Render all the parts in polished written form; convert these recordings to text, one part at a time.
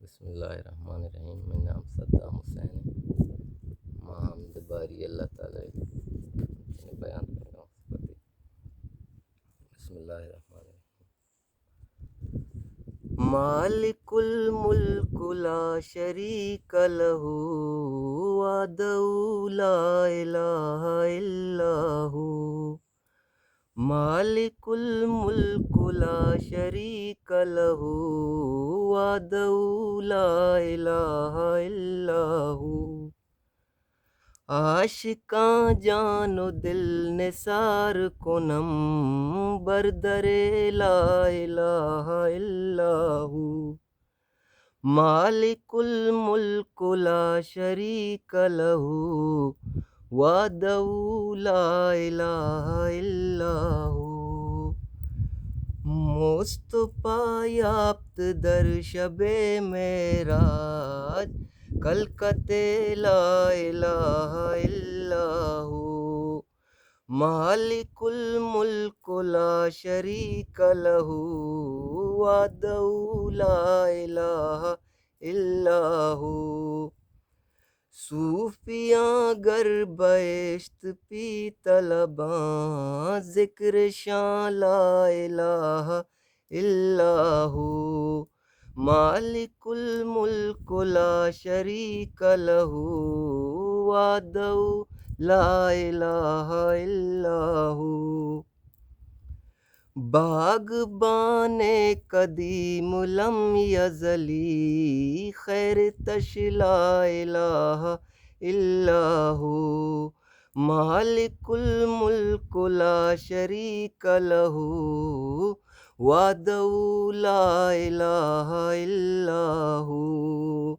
بسم اللہ الرحمن الرحیم. میں نام صدام حسین ہے. محمد باری اللہ تعالی بیان کرے گا. بسم اللہ الرحمن الرحیم. مالک الملک لا شریک لہ وحدہ لا الہ الا ہو. مالک الملک لا شریک لہ وحدہ لا الہ الا ہو. عاشقاں جان و دل نثار کنم بردر لا الہ الا ہو. مالک الملک لا شریک لہ وحدہ لا الہ الا ہو. مصطفیٰ یافت در شب معراج کلکت لا الہ الا ہو. مالک الملک لا شریک لہ وحدہ لا الہ الا ہو. صوفیاں گر بہشت پی طلباں ذکر شان لا الہ الا ہو. مالک الملک لا شریک لہ وحدہ لا الہ الا ہو. باغبان قدیم لم یزلی خیر تش لا الہ الا ہو. مالک الملک لا شریک لہ وحدہ لا الہ الا ہو.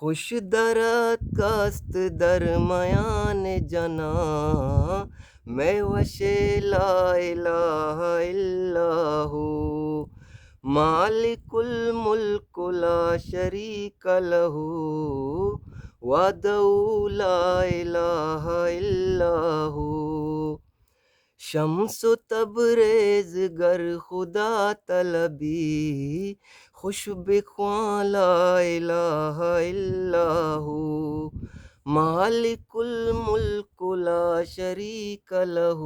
خوش درت کست در میان جناں میں وش لا الہ الا ہو. مالک الملک لا شریک لہ وحدہ لا الہ الا ہو. شمس و تبریز گر خدا طلبی خوش بخواں لا الہ الا ہو. مالک الملک لا شریک لہ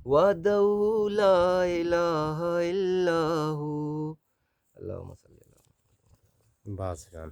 وحدہ لا الہ الا ہو. اللہم صلی اللہ. بس جان.